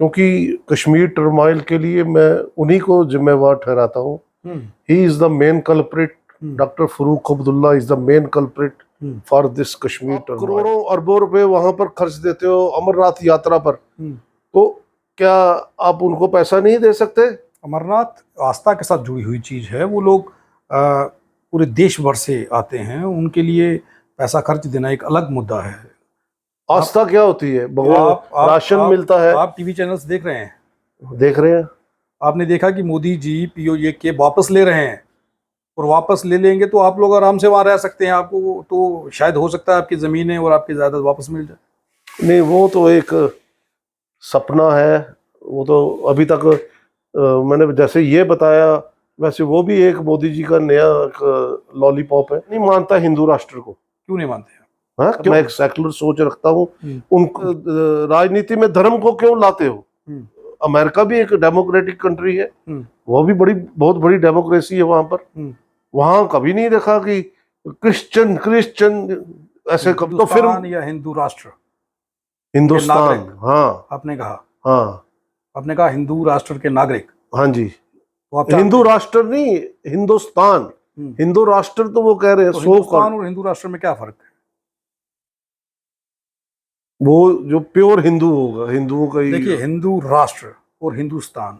क्योंकि कश्मीर टर्माइल के लिए मैं उन्हीं को जिम्मेवार ठहराता हूँ। He is the main culprit, doctor Farooq Abdullah is the main culprit for this Kashmir turmoil. करोड़ों अरबों रुपए वहां पर खर्च देते हो अमरनाथ यात्रा पर, तो क्या आप उनको पैसा नहीं दे सकते? अमरनाथ आस्था के साथ जुड़ी हुई चीज़ है। वो लोग पूरे देश भर से आते हैं, उनके लिए पैसा खर्च देना एक अलग मुद्दा है। आस्था क्या होती है? भगवान राशन मिलता है। आप टीवी चैनल्स देख रहे हैं? देख रहे हैं। आपने देखा कि मोदी जी पीओजे के वापस ले रहे हैं, और वापस ले लेंगे तो आप लोग आराम से वहां रह सकते हैं। आपको तो शायद हो सकता है आपकी ज़मीनें और आपकी जायदाद वापस मिल जाए। नहीं, वो तो एक सपना है। वो तो अभी तक मैंने जैसे ये बताया वैसे वो भी एक मोदी जी का नया लॉलीपॉप है। नहीं मानता हिंदू राष्ट्र को। क्यों नहीं मानते? हाँ, मैं एक सेकुलर सोच रखता हूँ। उन राजनीति में धर्म को क्यों लाते हो? अमेरिका भी एक डेमोक्रेटिक कंट्री है, वो भी बहुत बड़ी डेमोक्रेसी है वहां पर। वहां कभी नहीं देखा कि क्रिश्चियन ऐसे कब। तो फिर या हिंदू राष्ट्र, हिंदुस्तान, हाँ आपने कहा, हाँ आपने कहा हिंदू राष्ट्र के नागरिक। हाँ जी, तो हिंदू राष्ट्र नहीं, हिंदुस्तान। हिंदू राष्ट्र तो वो कह रहे हैं। तो हिंदुस्तान और हिंदू राष्ट्र में क्या फर्क है? वो जो प्योर हिंदू होगा, हिंदुओं का ही। देखिए, हिंदू राष्ट्र और हिंदुस्तान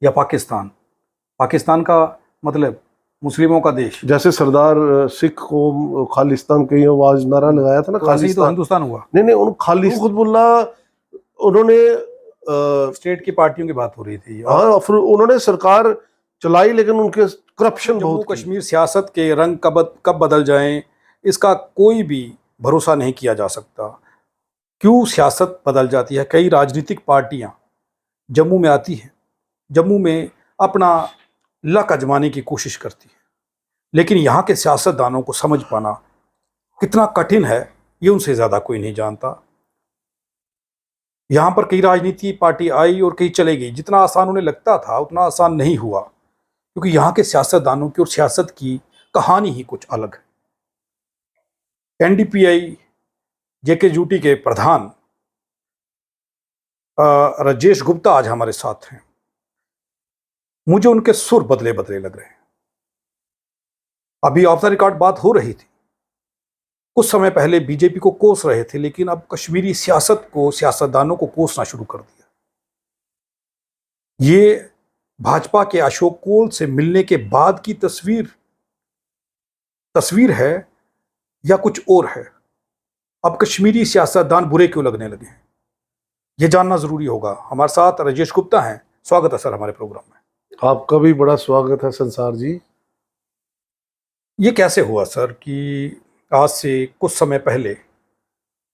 या पाकिस्तान, पाकिस्तान का मतलब मुस्लिमों का देश। जैसे सरदार सिख को खालिस्तान की आवाज नारा लगाया था ना, तो खालिस्तान तो हिंदुस्तान हुआ। नहीं, उन खालिस्तान उन्होंने स्टेट की पार्टियों की बात हो रही थी। हाँ, फिर उन्होंने सरकार चलाई, लेकिन उनके करप्शन जम्मू बहुत। कश्मीर सियासत के रंग कब बदल जाएं, इसका कोई भी भरोसा नहीं किया जा सकता। क्यों सियासत बदल जाती है? कई राजनीतिक पार्टियां जम्मू में आती हैं, जम्मू में अपना लक आजमाने की कोशिश करती है, लेकिन यहाँ के सियासतदानों को समझ पाना कितना कठिन है ये उनसे ज़्यादा कोई नहीं जानता। यहाँ पर कई राजनीति पार्टी आई और कई चले गई। जितना आसान उन्हें लगता था उतना आसान नहीं हुआ, क्योंकि यहाँ के सियासतदानों की और सियासत की कहानी ही कुछ अलग है। एनडीपीआई जेकेयूटी के प्रधान राजेश गुप्ता आज हमारे साथ हैं। मुझे उनके सुर बदले बदले लग रहे हैं। अभी ऑफ द रिकॉर्ड बात हो रही थी, कुछ समय पहले बीजेपी को कोस रहे थे, लेकिन अब कश्मीरी सियासत को, सियासतदानों को कोसना शुरू कर दिया। ये भाजपा के अशोक कोल से मिलने के बाद की तस्वीर है या कुछ और है? अब कश्मीरी सियासतदान बुरे क्यों लगने लगे हैं, यह जानना जरूरी होगा। हमारे साथ राजेश गुप्ता हैं। स्वागत है सर हमारे प्रोग्राम में। आपका भी बड़ा स्वागत है संसार जी। ये कैसे हुआ सर कि आज से कुछ समय पहले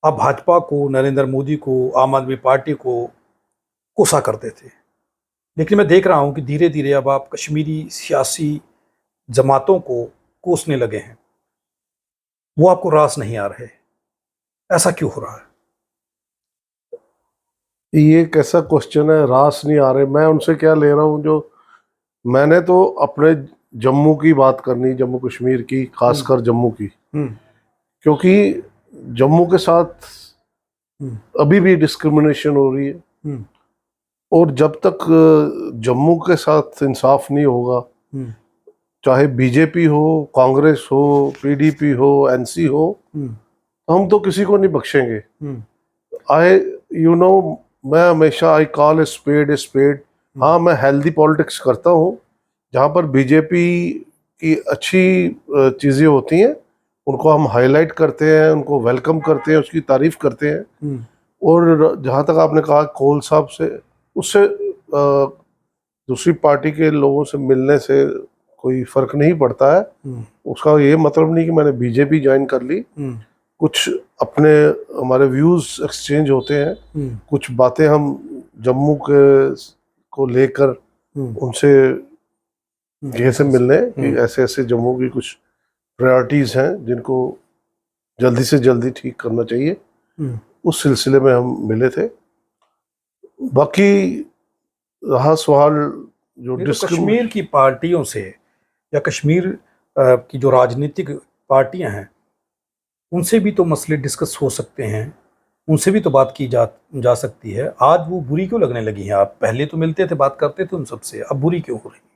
आप भाजपा को, नरेंद्र मोदी को, आम आदमी पार्टी को कोसा करते थे, लेकिन मैं देख रहा हूं कि धीरे धीरे अब आप कश्मीरी सियासी जमातों को कोसने लगे हैं। वो आपको रास नहीं आ रहे, ऐसा क्यों हो रहा है? ये कैसा क्वेश्चन है, रास नहीं आ रहे? मैं उनसे क्या ले रहा हूँ? जो मैंने तो अपने जम्मू की बात करनी, जम्मू कश्मीर की, खासकर जम्मू की, क्योंकि जम्मू के साथ अभी भी डिस्क्रिमिनेशन हो रही है, और जब तक जम्मू के साथ इंसाफ नहीं होगा, चाहे बीजेपी हो, कांग्रेस हो, पीडीपी हो, एनसी हो, हम तो किसी को नहीं बख्शेंगे। मैं हमेशा आई कॉल ए स्पेड। हाँ, मैं हेल्दी पॉलिटिक्स करता हूँ, जहाँ पर बीजेपी की अच्छी चीज़ें होती हैं उनको हम हाईलाइट करते हैं, उनको वेलकम करते हैं, उसकी तारीफ करते हैं। और जहाँ तक आपने कहा कोल साहब से, उससे दूसरी पार्टी के लोगों से मिलने से कोई फर्क नहीं पड़ता है। उसका ये मतलब नहीं कि मैंने बीजेपी ज्वाइन कर ली। कुछ अपने हमारे व्यूज एक्सचेंज होते हैं, कुछ बातें हम जम्मू के को लेकर उनसे ये से मिलने कि ऐसे ऐसे जम्मू की कुछ प्रायोरिटीज हैं जिनको जल्दी से जल्दी ठीक करना चाहिए। उस सिलसिले में हम मिले थे। बाकी रहा सवाल जो कश्मीर की पार्टियों से या कश्मीर की जो राजनीतिक पार्टियां हैं उनसे भी तो मसले डिस्कस हो सकते हैं उनसे भी तो बात की जा सकती है। आज वो बुरी क्यों लगने लगी हैं? आप पहले तो मिलते थे, बात करते थे उन सबसे, अब बुरी क्यों हो रही है?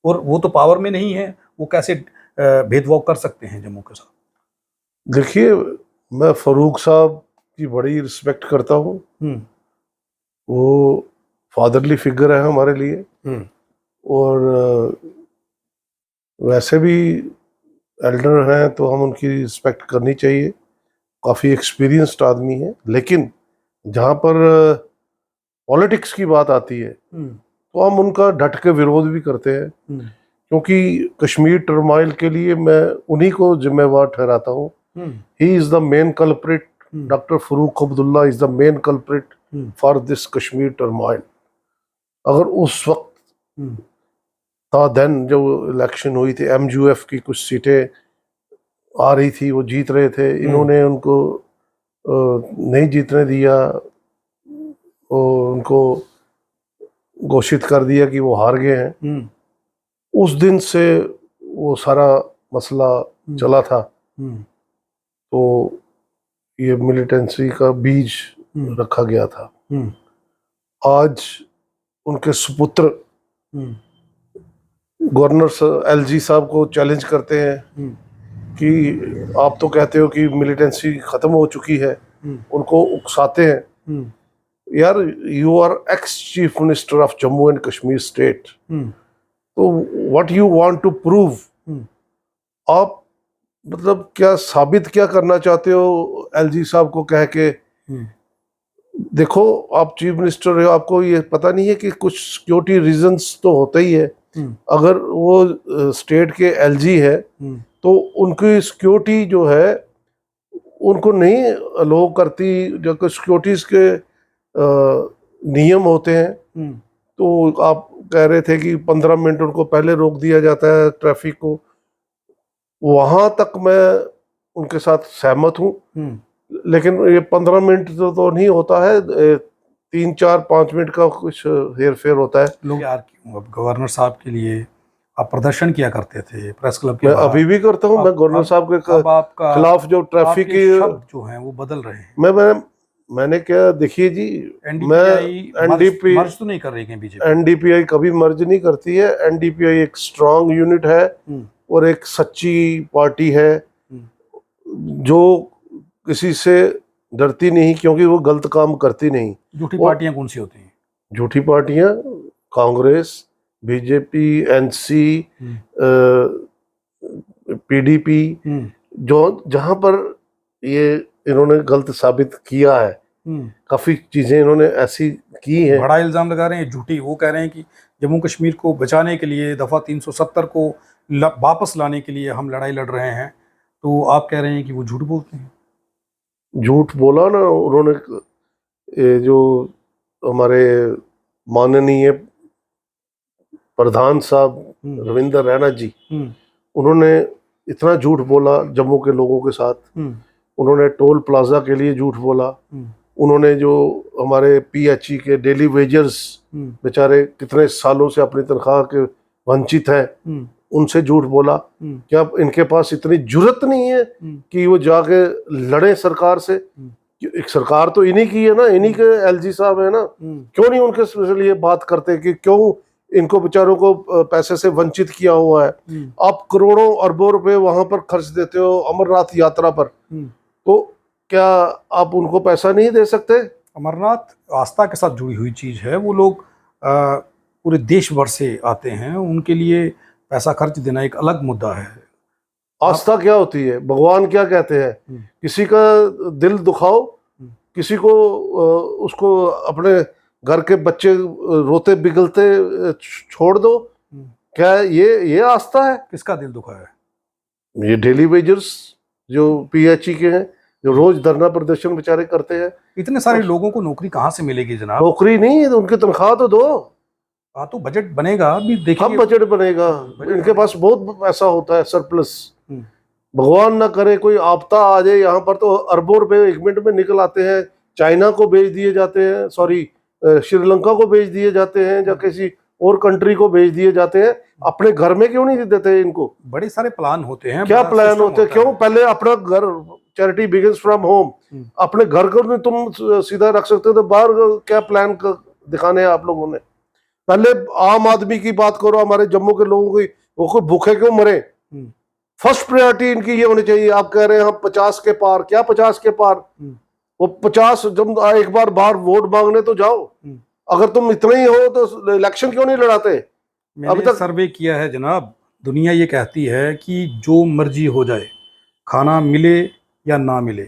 और वो तो पावर में नहीं है, वो कैसे भेदभाव कर सकते हैं जम्मू के साथ? देखिए, मैं फारूक साहब की बड़ी रिस्पेक्ट करता हूँ। हम्म वो फादरली फिगर है हमारे लिए। हम्म और वैसे भी एल्डर हैं तो हम उनकी रिस्पेक्ट करनी चाहिए। काफ़ी एक्सपीरियंस्ड आदमी है। लेकिन जहाँ पर पॉलिटिक्स की बात आती है हम्म तो हम उनका डट के विरोध भी करते हैं, हम्म क्योंकि कश्मीर टर्माइल के लिए मैं उन्हीं को जिम्मेवार ठहराता हूँ। Hmm he is the main culprit. Doctor Farooq Abdullah is the main culprit hmm for this Kashmir turmoil. अगर उस वक्त हम्म था, देन जो इलेक्शन हुई थी, एमयूएफ की कुछ सीटें आ रही थी, वो जीत रहे थे, इन्होंने उनको नहीं जीतने दिया और उनको घोषित कर दिया कि वो हार गए हैं। हम्म उस दिन से वो सारा मसला चला था। हम्म तो ये मिलिटेंसी का बीज हम्म रखा गया था। हम्म आज उनके सुपुत्र हम्म गवर्नर एलजी साहब को चैलेंज करते हैं हम्म कि आप तो कहते हो कि मिलिटेंसी खत्म हो चुकी है, उनको उकसाते हैं। हम्म यार, you are ex chief minister of Jammu and Kashmir state, hmm तो what you want to prove? Hmm आप मतलब क्या साबित क्या करना चाहते हो एलजी साहब को कह के? हम्म देखो, आप चीफ मिनिस्टर हो, आपको ये पता नहीं है कि कुछ सिक्योरिटी रीजंस तो होते ही है। अगर वो स्टेट के एलजी है तो उनकी सिक्योरिटी जो है उनको नहीं अलो करती। जो सिक्योरिटीज के नियम होते हैं, तो आप कह रहे थे कि 15 मिनट उनको पहले रोक दिया जाता है ट्रैफिक को। वहां तक मैं उनके साथ सहमत हूँ, लेकिन ये 15 मिनट तो नहीं होता है, 3 4 5 मिनट का कुछ हेर फेर होता है। लोग यार क्यों? अब गवर्नर साहब के लिए आप प्रदर्शन किया करते थे प्रेस क्लब के मैं बाहर। अभी भी करता हूँ। मैं गवर्नर साहब के अब आपका खिलाफ जो ट्रैफिक आपके की शब्द जो हैं वो बदल रहे हैं। मैंने क्या, देखिए जी, मैं एनडीपीआई मर्ज तो नहीं कर रही है बीजेपी? एनडीपीआई कभी मर्ज नहीं करती है। एनडीपीआई एक स्ट्रांग यूनिट है और एक सच्ची पार्टी है जो किसी से डरती नहीं, क्योंकि वो गलत काम करती नहीं। झूठी पार्टियां कौन सी होती हैं? झूठी पार्टियां कांग्रेस, बीजेपी, एनसी, पीडीपी, जो जहां पर ये इन्होंने गलत साबित किया है, काफी चीजें इन्होंने ऐसी की हैं। बड़ा इल्जाम लगा रहे हैं झूठी। वो कह रहे हैं कि जम्मू कश्मीर को बचाने के लिए दफा 370 को वापस लाने के लिए हम लड़ाई लड़ रहे हैं, तो आप कह रहे हैं कि वो झूठ बोलते हैं। झूठ बोला ना उन्होंने। ये जो हमारे माननीय प्रधान साहब रविंद्र रैना जी, उन्होंने इतना झूठ बोला जम्मू के लोगों के साथ। उन्होंने टोल प्लाजा के लिए झूठ बोला। उन्होंने जो हमारे पीएचई के डेली वेजर्स बेचारे कितने सालों से अपनी तनख्वाह के वंचित हैं, उनसे झूठ बोला। क्या इनके पास इतनी जुर्रत नहीं है कि वो जाके लड़े सरकार से? एक सरकार तो इन्हीं की है ना, इन्हीं के एलजी साहब है ना। क्यों नहीं उनके लिए बात करते कि क्यों इनको बेचारों को पैसे से वंचित किया हुआ है? आप करोड़ों अरबों रुपए वहां पर खर्च देते हो अमरनाथ यात्रा पर, तो क्या आप उनको पैसा नहीं दे सकते? अमरनाथ आस्था के साथ जुड़ी हुई चीज है। वो लोग पूरे देश भर से आते हैं, उनके लिए पैसा खर्च देना एक अलग मुद्दा है। आस्था क्या होती है? भगवान क्या कहते हैं? किसी का दिल दुखाओ, किसी को उसको अपने घर के बच्चे रोते बिगलते छोड़ दो, क्या ये आस्था है? किसका दिल दुखा है? ये डेली वेजर्स जो पीएचई के हैं, जो रोज धरना प्रदर्शन बेचारे करते हैं। इतने सारे लोगों को नौकरी कहाँ से मिलेगी जनाब? नौकरी नहीं है तो उनकी तनख्वाह तो दो। हाँ, तो बजट बनेगा अभी देखिए। कब बजट बनेगा? इनके पास बहुत पैसा होता है, सरप्लस। भगवान ना करे कोई आपदा आ जाए यहाँ पर, तो अरबों रुपए 1 मिनट में निकल आते हैं। चाइना को भेज दिए जाते हैं, सॉरी श्रीलंका को भेज दिए जाते हैं, या किसी और कंट्री को भेज दिए जाते हैं। अपने घर में क्यों नहीं देते इनको? बड़े सारे प्लान होते हैं। क्या प्लान होते हैं? क्यों पहले अपना घर चैरिटी बिगिंस फ्रॉम होम। अपने घर को नहीं तुम सीधा रख सकते हो, तो बाहर क्या प्लान दिखाने हैं आप लोगों ने? पहले आम आदमी की बात करो, हमारे जम्मू के लोगों की, वो कोई भूखे क्यों मरे? फर्स्ट प्रायोरिटी इनकी ये होनी चाहिए। आप कह रहे हैं हम 50 के पार, क्या 50 के पार? वो 50, जब एक बार बाहर वोट मांगने तो जाओ। अगर तुम इतने ही हो तो इलेक्शन क्यों नहीं लड़ाते? अभी तक सर्वे किया है जनाब, दुनिया ये कहती है कि जो मर्जी हो जाए, खाना मिले या ना मिले,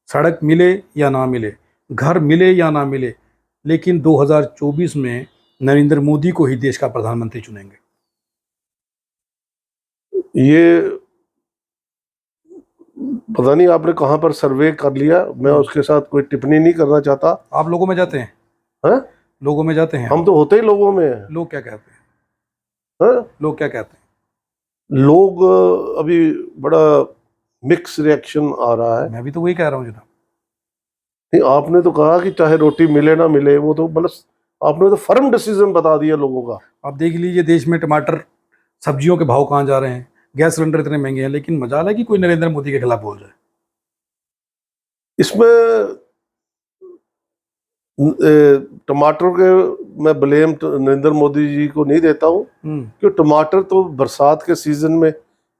सड़क मिले या ना मिले, घर मिले या ना मिले, लेकिन 2024 में नरेंद्र मोदी को ही देश का प्रधानमंत्री चुनेंगे। ये पता नहीं आपने कहां पर सर्वे कर लिया, मैं उसके साथ कोई टिप्पणी नहीं करना चाहता। आप लोगों में जाते हैं? हैं? लोगों में जाते हैं? हम तो होते ही लोगों में हैं। लोग क्या कहते हैं? हैं? लोग क्या कहते हैं? लोग अभी बड़ा मिक्स रिएक्शन आ रहा है। मैं भी तो वही कह रहा हूँ जनाब। नहीं, आपने तो कहा कि चाहे रोटी मिले ना मिले, वो तो मतलब आपने तो फर्म डिसीजन बता दिया लोगों का। आप देख लीजिए देश में टमाटर, सब्जियों के भाव कहाँ जा रहे हैं, गैस सिलेंडर इतने महंगे हैं, लेकिन मजाल है कि कोई नरेंद्र मोदी के खिलाफ बोल जाए। इसमें टमाटर के मैं ब्लेम नरेंद्र मोदी जी को नहीं देता हूँ, क्योंकि टमाटर तो बरसात के सीजन में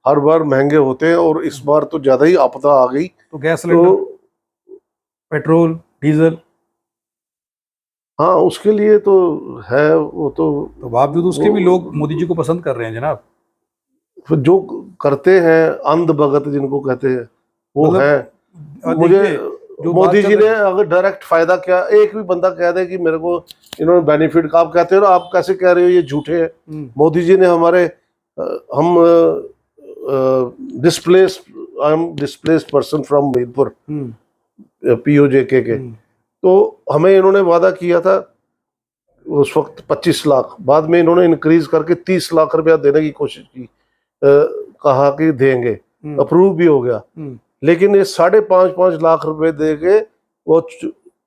हर बार महंगे होते हैं, और इस बार तो ज्यादा ही आपदा आ गई। तो गैस सिलेंडर, पेट्रोल, डीजल, हाँ उसके लिए तो है, वो तो बावजूद उसके भी लोग मोदी जी को पसंद कर रहे हैं जनाब। जो करते हैं अंध भगत जिनको कहते हैं वो मतलब है। मुझे जो मोदी जी ने अगर डायरेक्ट फायदा क्या, एक भी बंदा कह दे कि मेरे को इन्होंने बेनिफिट का, आप कहते हो ना, आप कैसे कह रहे हो ये झूठे है। मोदी जी ने हमारे हम I am displaced person from Mirpur, POJK के, तो हमें इन्होंने वादा किया था उस वक्त 25 लाख, बाद में इन्होंने इंक्रीज करके 30 लाख रुपया देने की कोशिश की, कहा कि देंगे, अप्रूव भी हो गया, लेकिन ये 5.5 लाख रुपए दे के वो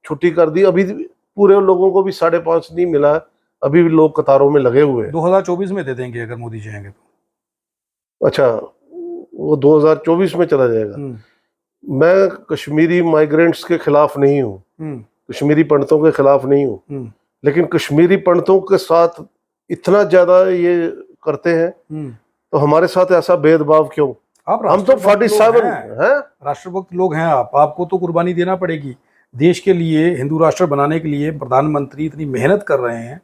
छुट्टी कर दी। अभी पूरे लोगों को भी 5.5 नहीं मिला, अभी भी लोग कतारों में लगे हुए हैं। 2024 में दे देंगे अगर मोदी जी आएंगे तो। अच्छा, वो 2024 में चला जाएगा। मैं कश्मीरी माइग्रेंट्स के खिलाफ नहीं हूँ, कश्मीरी पंडितों के खिलाफ नहीं हूँ, लेकिन कश्मीरी पंडितों के साथ इतना ज्यादा ये करते हैं, तो हमारे साथ ऐसा भेदभाव क्यों? हम तो 47 हैं, राष्ट्रभक्त लोग हैं। आपको तो कुर्बानी देना पड़ेगी देश के लिए। हिंदू राष्ट्र बनाने के लिए प्रधानमंत्री इतनी मेहनत कर रहे हैं,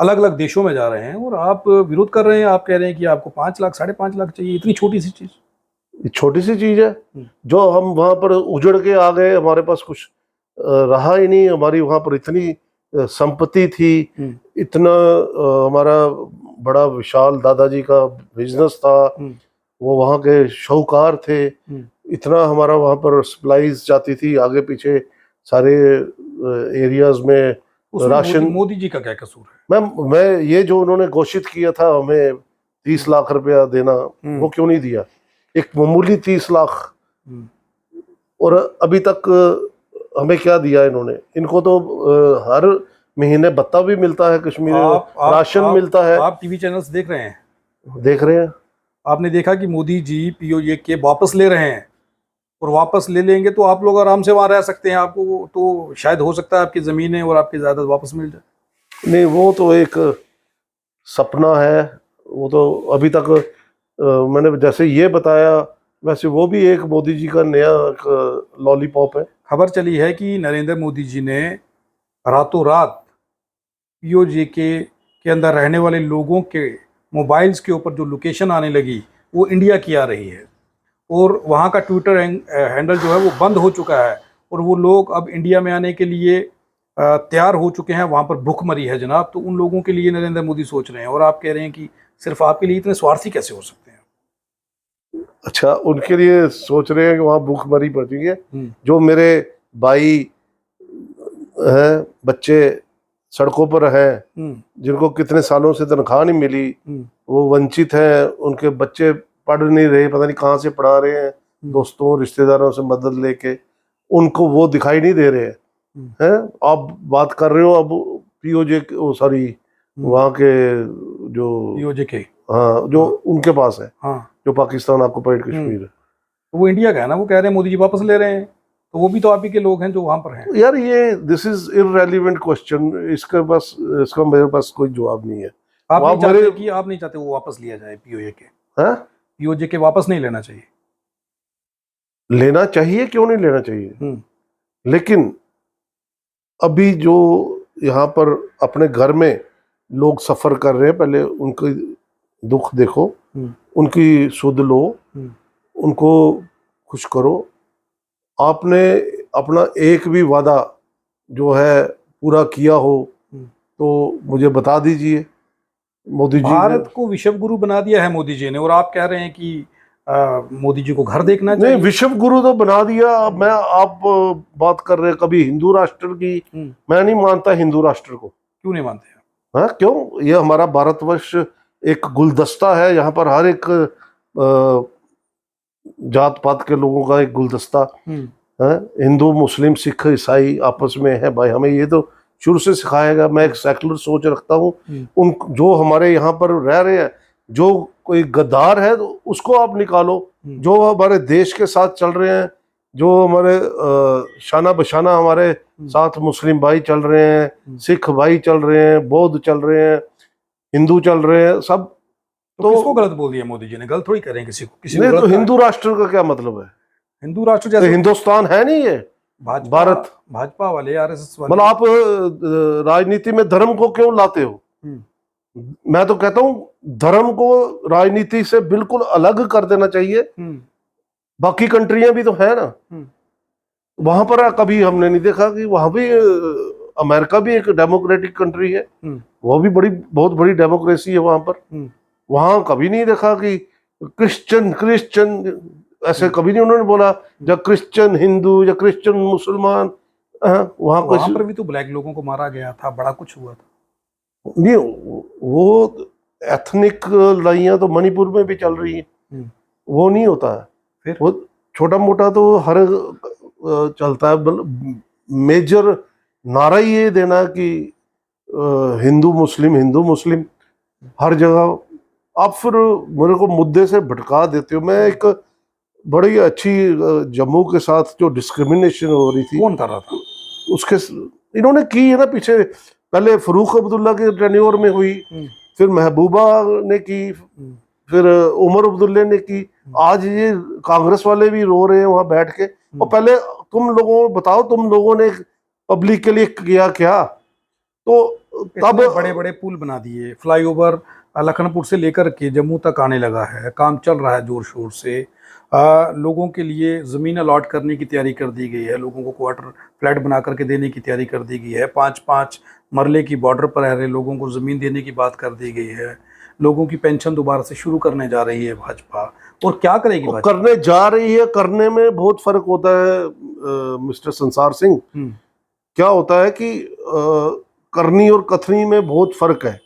अलग अलग देशों में जा रहे हैं, और आप विरोध कर रहे हैं। आप कह रहे हैं कि आपको 5 लाख 5.5 लाख चाहिए। इतनी छोटी सी चीज, छोटी सी चीज है जो हम वहां पर उजड़ के आ गए, हमारे पास कुछ रहा ही नहीं। हमारी वहां पर इतनी संपत्ति थी, इतना हमारा बड़ा विशाल दादाजी का बिजनेस था, वो वहाँ के शाहूकार थे, इतना हमारा वहाँ पर सप्लाईज जाती थी आगे पीछे सारे एरियाज में। राशन, मोदी जी का क्या कसूर है? मैं ये जो उन्होंने घोषित किया था हमें 30 लाख रुपया देना, वो क्यों नहीं दिया? एक मामूली 30 लाख, और अभी तक हमें क्या दिया इन्होंने? इनको तो हर महीने भत्ता भी मिलता है, कश्मीर राशन मिलता है। आप टीवी चैनल्स देख रहे हैं? देख रहे हैं। आपने देखा कि मोदी जी POJK वापस ले रहे हैं, और वापस ले लेंगे तो आप लोग आराम से वहां रह सकते हैं। आपको तो शायद हो सकता है आपकी जमीनें और आपकी जायदाद वापस मिल जाए। नहीं, वो तो एक सपना है। वो तो अभी तक मैंने जैसे ये बताया, वैसे वो भी एक मोदी जी का नया लॉलीपॉप है। खबर चली है कि नरेंद्र मोदी जी ने रातों रात POJK के अंदर रहने वाले लोगों के मोबाइल्स के ऊपर जो लोकेशन आने लगी वो इंडिया की आ रही है, और वहाँ का ट्विटर हैंडल जो है वो बंद हो चुका है, और वो लोग अब इंडिया में आने के लिए तैयार हो चुके हैं। वहाँ पर भुखमरी है जनाब। तो उन लोगों के लिए नरेंद्र मोदी सोच रहे हैं, और आप कह रहे हैं कि सिर्फ आपके लिए इतने स्वार्थी कैसे हो सकते हैं? अच्छा, उनके लिए सोच रहे हैं कि वहाँ भूखमरी पड़ती है। जो मेरे भाई हैं, बच्चे सड़कों पर हैं, जिनको कितने सालों से तनख्वाह नहीं मिली, वो वंचित हैं, उनके बच्चे पढ़ नहीं रहे, पता नहीं कहाँ से पढ़ा रहे हैं, दोस्तों रिश्तेदारों से मदद लेके, उनको वो दिखाई नहीं दे रहे हैं। आप बात कर रहे हो अब POJK, सॉरी वहाँ के जो POJK, हाँ, जो उनके पास है, हाँ, जो पाकिस्तान ऑक्युपाइड कश्मीर है, तो वो इंडिया का है ना, वो कह रहे हैं मोदी जी वापस ले रहे हैं, तो वो भी तो आप ही के लोग हैं जो वहां पर हैं। यार ये दिस इज इररेलेवेंट क्वेश्चन, इसका मेरे पास कोई जवाब नहीं है। आप वो नहीं आप चाहते मेरे कि आप नहीं चाहते वो वापस लिया जाए पीओजे के? हैं? पीओजे के वापस नहीं लेना चाहिए? लेना चाहिए, क्यों नहीं लेना चाहिए, हम्म। लेकिन अभी जो यहाँ पर अपने घर में लोग सफर कर रहे हैं, पहले उनके दुख देखो, हम्म। उनकी सुध लो, हम्म। उनको खुश करो। आपने अपना एक भी वादा जो है पूरा किया हो हम्म। तो मुझे बता दीजिए। मोदी जी ने भारत को विश्व गुरु बना दिया है मोदी जी ने, और आप कह रहे हैं कि मोदी जी को घर देखना नहीं, चाहिए। विश्व गुरु तो बना दिया। अब मैं आप बात कर रहे हैं कभी हिंदू राष्ट्र की, मैं नहीं मानता हिंदू राष्ट्र को। क्यों नहीं मानते हैं? हाँ, क्यों? ये हमारा भारतवर्ष एक गुलदस्ता है, यहाँ पर हर एक जात पात के लोगों का एक गुलदस्ता है। हिंदू मुस्लिम सिख ईसाई आपस में है भाई, हमें ये तो शुरू से सिखाएगा। मैं एक सेकुलर सोच रखता हूँ। उन जो हमारे यहाँ पर रह रहे हैं, जो कोई गद्दार है तो उसको आप निकालो, जो हमारे देश के साथ चल रहे हैं, जो हमारे शाना बशाना हमारे साथ मुस्लिम भाई चल रहे हैं, सिख भाई चल रहे हैं, बौद्ध चल रहे हैं, हिंदू चल रहे हैं, सब। तो किसको गलत बोल दिया मोदी जी ने? गलत थोड़ी करें किसी को, किसी को नहीं गलत तो कहा है? हिंदू राष्ट्र का क्या मतलब है? हिंदू राष्ट्र तो जैसे हिंदुस्तान है नहीं ये भाजपा भारत। भाजपा वाले, आरएसएस वाले। मतलब आप राजनीति में धर्म को क्यों लाते हो? मैं तो कहता हूं धर्म को राजनीति से बिल्कुल अलग कर देना चाहिए। बाकी कंट्रियां भी तो है ना, वहां पर कभी हमने नहीं देखा कि वहां भी अमेरिका भी एक डेमोक्रेटिक कंट्री है, वो भी बहुत बड़ी डेमोक्रेसी है वहां पर। वहां कभी नहीं देखा कि क्रिश्चियन क्रिश्चियन ऐसे कभी नहीं उन्होंने बोला, या क्रिश्चियन हिंदू या क्रिश्चियन मुसलमान। वहां पर भी तो ब्लैक लोगों को मारा गया था, बड़ा कुछ हुआ था। नहीं, वो एथनिक लड़ाइयाँ तो मणिपुर में भी चल रही हैं, वो नहीं होता है। फिर वो छोटा मोटा तो हर चलता है। मेजर नारा ही ये देना कि हिंदू मुस्लिम हर जगह। आप फिर मेरे को मुद्दे से भटका देते हो। मैं एक बड़ी अच्छी जम्मू के साथ जो डिस्क्रिमिनेशन हो रही थी, कौन कर रहा था? उसके इन्होंने की है ना पीछे। पहले फरूक अब्दुल्ला के टेन्योर में हुई, फिर महबूबा ने की, फिर उमर अब्दुल्ला ने की। आज ये कांग्रेस वाले भी रो रहे हैं वहां बैठ के। और पहले तुम लोगों बताओ, तुम लोगों ने पब्लिक के लिए किया क्या? तो तब बड़े बड़े पुल बना दिए, फ्लाईओवर लखनपुर से लेकर के जम्मू तक आने लगा है, काम चल रहा है जोर शोर से। लोगों के लिए ज़मीन अलॉट करने की तैयारी कर दी गई है, लोगों को क्वार्टर फ्लैट बना करके देने की तैयारी कर दी गई है। 5-5 मरले की बॉर्डर पर रह रहे लोगों को ज़मीन देने की बात कर दी गई है। लोगों की पेंशन दोबारा से शुरू करने जा रही है भाजपा। और क्या करेगी भाजपा? करने जा रही है, करने में बहुत फर्क होता है मिस्टर संसार सिंह। क्या होता है कि करनी और कथनी में बहुत फर्क है।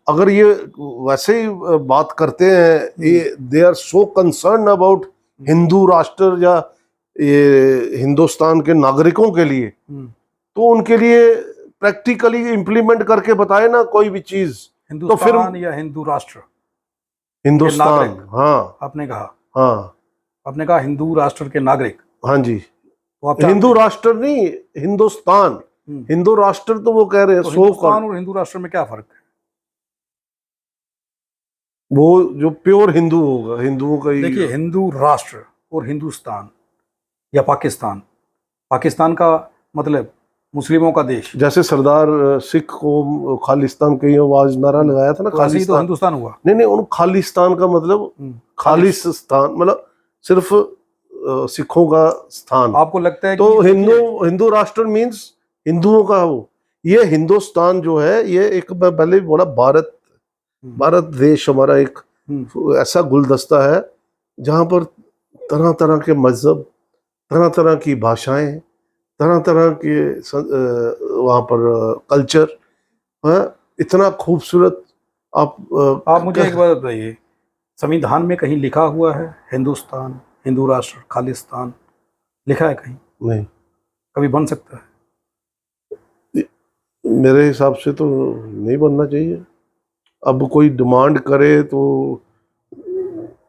अगर ये वैसे ही बात करते हैं, ये they are so concern about Hindu राष्ट्र या ये हिंदुस्तान के नागरिकों के लिए, तो उनके लिए प्रैक्टिकली इम्प्लीमेंट करके बताए ना कोई भी चीज। तो फिर या हिंदू राष्ट्र, हिंदुस्तान, हाँ आपने कहा, हाँ आपने कहा हिंदू राष्ट्र के नागरिक। हाँ जी, तो हिंदू राष्ट्र नहीं, हिंदुस्तान। हिंदू राष्ट्र तो वो कह रहे हैं। तो हिंदुस्तान और हिंदू राष्ट्र में क्या फर्क है? वो जो प्योर हिंदू होगा, हिंदुओं का ही। देखिए, हिंदू राष्ट्र और हिंदुस्तान या पाकिस्तान, पाकिस्तान का मतलब मुस्लिमों का देश। जैसे सरदार सिख को खालिस्तान के आवाज नारा लगाया था ना, तो खालिस्तान। तो हिंदुस्तान हुआ। नहीं, उन खालिस्तान का मतलब खालिस्तान मतलब सिर्फ सिखों का स्थान। आपको लगता है तो हिंदू राष्ट्र मीन्स हिंदुओं का हो। ये हिंदुस्तान जो है, ये एक, मैं पहले भी बोला, भारत देश हमारा एक ऐसा गुलदस्ता है जहां पर तरह तरह के मजहब, तरह तरह की भाषाएं, तरह तरह के वहाँ पर कल्चर है, इतना खूबसूरत। आप मुझे एक बात बताइए, संविधान में कहीं लिखा हुआ है हिंदुस्तान, हिंदू राष्ट्र, खालिस्तान लिखा है कहीं? नहीं। कभी बन सकता है? मेरे हिसाब से तो नहीं बनना चाहिए। अब कोई डिमांड करे तो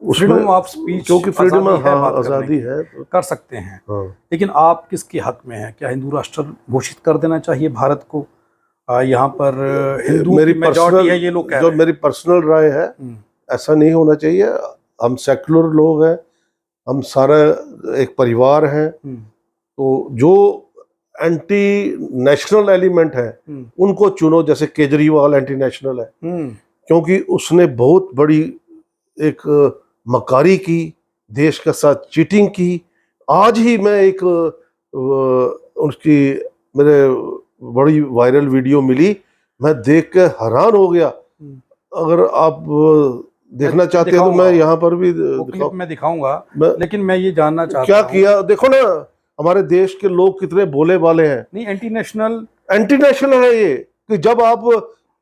फ्रीडम ऑफ स्पीच, क्योंकि फ्रीडम आज़ादी है, हाँ बात करने आज़ादी की, है तो कर सकते हैं। हाँ। लेकिन आप किसके हक में हैं? क्या हिंदू राष्ट्र घोषित कर देना चाहिए भारत को? यहाँ पर हिंदुओं मेरी की मेजॉरिटी है, ये लोग कह जो रहे हैं। मेरी पर्सनल राय है, हम्म, ऐसा नहीं होना चाहिए। हम सेक्युलर लोग हैं, हम सारा एक परिवार हैं, हम्म, तो जो एंटी नेशनल एलिमेंट है हम्म, उनको चुनो। जैसे केजरीवाल एंटी नेशनल है, हम्म, क्योंकि उसने बहुत बड़ी एक मकारी की, देश के साथ चीटिंग की। आज ही मैं एक उसकी मेरे बड़ी वायरल वीडियो मिली, मैं देख के हैरान हो गया। हम्म। अगर आप देखना चाहते हैं तो दिखाऊंगा, मैं यहाँ पर भी वो क्लिप दिखाऊं। मैं दिखाऊंगा। मैं लेकिन मैं ये जानना क्या चाहता हूँ, किया देखो ना, हमारे देश के लोग कितने भोले भाले हैं। नहीं एंटी नेशनल, एंटी नेशनल है ये, कि जब आप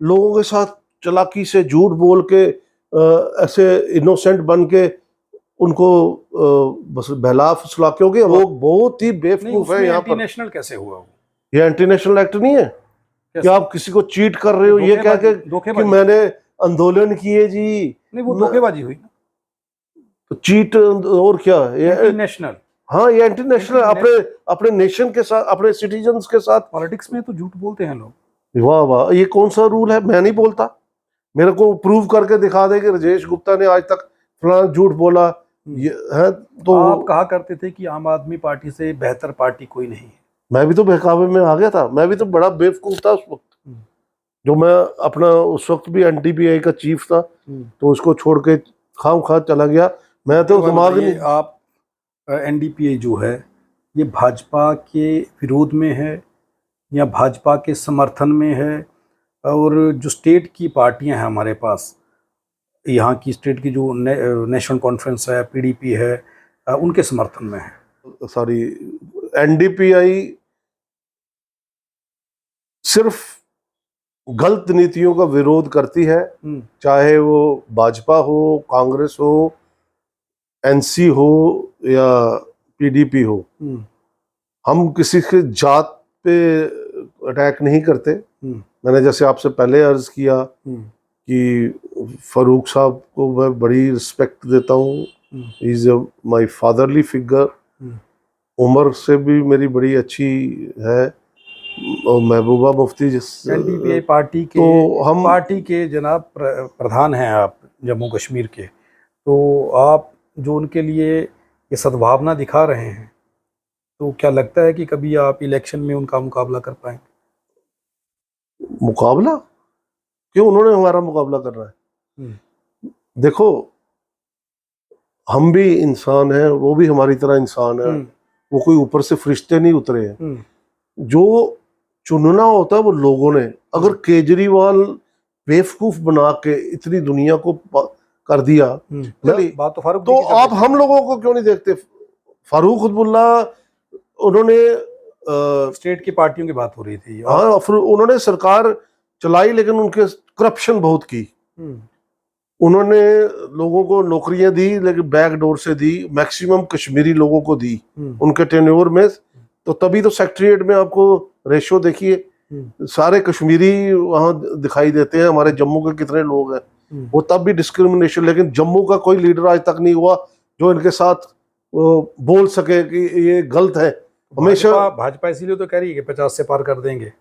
लोगों के साथ चालाकी से झूठ बोल के ऐसे इनोसेंट बन के उनको बस बहला फुसला, क्योंकि वो बहुत ही नहीं बेवकूफ है उसमें यहाँ एंटी पर। नेशनल कैसे हुआ वो? ये एंटी नेशनल एक्ट नहीं है कि कैसे? आप किसी को चीट कर रहे हो ये कह के कि धोखेबाजी, मैंने आंदोलन किए जी। नहीं वो धोखेबाजी हुई ना, तो चीट और क्या एंटी ये? नेशनल। हाँ ये एंटी नेशनल, अपने अपने नेशन के साथ, अपने सिटीजन्स के साथ। पॉलिटिक्स में तो झूठ बोलते हैं लोग। वाह वाह, ये कौन सा रूल है? मैं नहीं बोलता। मेरे को प्रूव करके दिखा दे कि राजेश गुप्ता ने आज तक फलाना झूठ बोला ये है तो। आप कहा करते थे कि आम आदमी पार्टी से बेहतर पार्टी कोई नहीं है। मैं भी तो बहकावे में आ गया था, मैं भी तो बड़ा बेवकूफ था उस वक्त। जो मैं अपना उस वक्त भी एनडीपीआई का चीफ था, तो उसको छोड़ के खाम खा चला गया। मैं तो दिमाग नहीं। आप एनडीपीआई जो है ये भाजपा के विरोध में है या भाजपा के समर्थन में है? और जो स्टेट की पार्टियां हैं हमारे पास, यहाँ की स्टेट की जो नेशनल कॉन्फ्रेंस है, पीडीपी है, उनके समर्थन में है? सॉरी, एनडीपीआई सिर्फ गलत नीतियों का विरोध करती है, चाहे वो भाजपा हो, कांग्रेस हो, एनसी हो या पीडीपी हो। हम किसी के जात पे अटैक नहीं करते। मैंने जैसे आपसे पहले अर्ज किया कि फारूक साहब को मैं बड़ी रिस्पेक्ट देता हूँ, इज माय फादरली फिगर। उम्र से भी मेरी बड़ी अच्छी है, और महबूबा मुफ्ती एनडीपीआई पार्टी के, तो हम पार्टी के जनाब प्रधान हैं आप जम्मू कश्मीर के, तो आप जो उनके लिए ये सद्भावना दिखा रहे हैं, तो क्या लगता है कि कभी आप इलेक्शन में उनका मुकाबला कर पाएंगे? मुकाबला क्यों? उन्होंने हमारा मुकाबला करना है? देखो, हम भी इंसान हैं, वो भी हमारी तरह इंसान है। वो कोई ऊपर से फरिश्ते नहीं उतरे हैं। जो चुनना होता है वो लोगों ने। अगर केजरीवाल बेवकूफ बना के इतनी दुनिया को कर दिया, बात तो फारूक तो आप हम लोगों को क्यों नहीं देखते? फारूक अब्दुल्ला, उन्होंने स्टेट की पार्टियों की बात हो रही थी। हाँ, उन्होंने सरकार चलाई, लेकिन उनके करप्शन बहुत की। उन्होंने लोगों को नौकरियां दी, लेकिन बैक डोर से दी, मैक्सिमम कश्मीरी लोगों को दी उनके टेन्योर में। तो तभी तो सेक्रेटरीट में आपको रेशो देखिए, सारे कश्मीरी वहां दिखाई देते हैं। हमारे जम्मू के कितने लोग हैं, वो तब भी डिस्क्रिमिनेशन। लेकिन जम्मू का कोई लीडर आज तक नहीं हुआ जो इनके साथ बोल सके कि ये गलत है। हमेशा भाजपा इसीलिए तो कह रही है कि 50 से पार कर देंगे।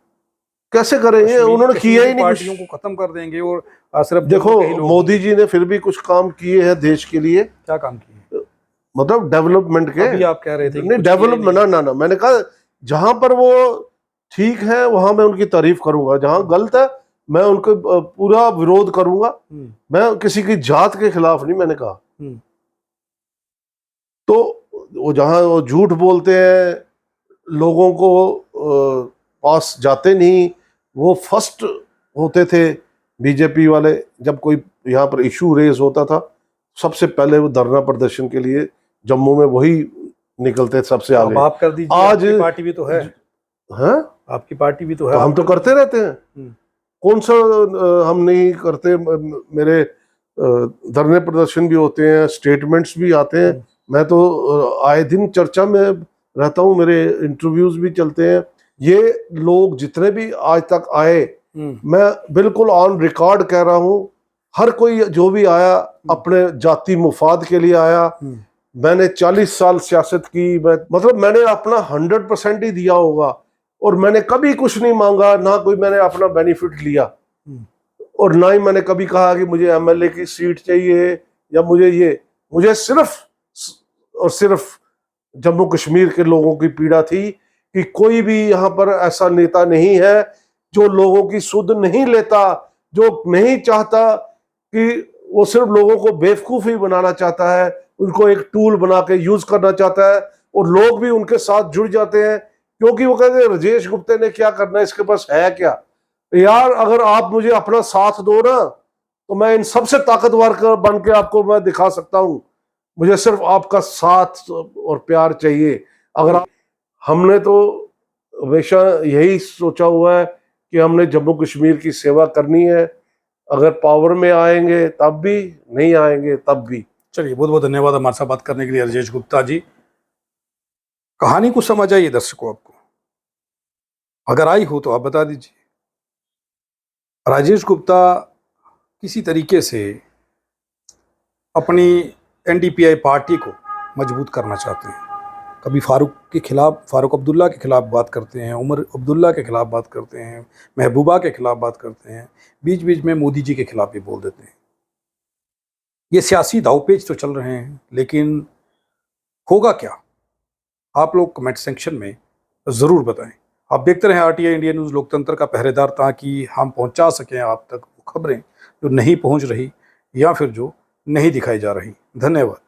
कैसे करेंगे? उन्होंने किया ही नहीं, पार्टियों को खत्म कर देंगे। और सिर्फ देखो, मोदी जी ने फिर भी कुछ काम किए हैं देश के लिए। क्या काम किए? मतलब डेवलपमेंट के। अभी आप कह रहे थे नहीं, डेवलपमेंट ना, मैंने कहा जहां पर वो ठीक है वहां मैं उनकी तारीफ करूंगा, जहां गलत है मैं उनको पूरा विरोध करूंगा। मैं किसी की जात के खिलाफ नहीं, मैंने कहा। तो वो जहां वो झूठ बोलते हैं, लोगों को पास जाते नहीं, वो फर्स्ट होते थे बीजेपी वाले। जब कोई यहाँ पर इशू रेज होता था, सबसे पहले वो धरना प्रदर्शन के लिए जम्मू में वही निकलते सबसे आगे। आप कर दीजिए, आज आपकी पार्टी भी तो है। आपकी पार्टी भी तो है। तो हम तो करते रहते हैं, कौन सा हम नहीं करते? मेरे धरने प्रदर्शन भी होते हैं, स्टेटमेंट्स भी आते हैं। मैं तो आए दिन चर्चा में रहता हूँ, मेरे इंटरव्यूज भी चलते हैं। ये लोग जितने भी आज तक आए, मैं बिल्कुल ऑन रिकॉर्ड कह रहा हूँ, हर कोई जो भी आया अपने जाति मुफाद के लिए आया। मैंने 40 साल सियासत की, मतलब मैंने अपना 100% ही दिया होगा, और मैंने कभी कुछ नहीं मांगा, ना कोई मैंने अपना बेनिफिट लिया, और ना ही मैंने कभी कहा कि मुझे एमएलए की सीट चाहिए या मुझे सिर्फ और सिर्फ जम्मू कश्मीर के लोगों की पीड़ा थी कि कोई भी यहाँ पर ऐसा नेता नहीं है जो लोगों की सुध नहीं लेता, जो नहीं चाहता कि वो सिर्फ लोगों को बेवकूफ ही बनाना चाहता है, उनको एक टूल बना के यूज करना चाहता है, और लोग भी उनके साथ जुड़ जाते हैं क्योंकि वो कहते हैं राजेश गुप्ते ने क्या करना है, इसके पास है क्या। यार अगर आप मुझे अपना साथ दो ना, तो मैं इन सबसे ताकतवर बन के आपको मैं दिखा सकता हूँ। मुझे सिर्फ आपका साथ और प्यार चाहिए। हमने तो हमेशा यही सोचा हुआ है कि हमने जम्मू कश्मीर की सेवा करनी है, अगर पावर में आएंगे तब भी, नहीं आएंगे तब भी। चलिए, बहुत बहुत धन्यवाद हमारे साथ बात करने के लिए राजेश गुप्ता जी। कहानी को समझ आई दर्शकों आपको? अगर आई हो तो आप बता दीजिए। राजेश गुप्ता किसी तरीके से अपनी एनडीपीआई पार्टी को मजबूत करना चाहते हैं। कभी फारूक अब्दुल्ला के खिलाफ बात करते हैं, उमर अब्दुल्ला के खिलाफ बात करते हैं, महबूबा के खिलाफ बात करते हैं, बीच बीच में मोदी जी के खिलाफ भी बोल देते हैं। ये सियासी दावपेच तो चल रहे हैं, लेकिन होगा क्या? आप लोग कमेंट सेक्शन में ज़रूर बताएं। आप देखते रहें आरटीआई इंडिया न्यूज़, लोकतंत्र का पहरेदार, ताकि हम पहुंचा सकें आप तक वो खबरें जो नहीं पहुंच रही या फिर जो नहीं दिखाई जा रही। धन्यवाद।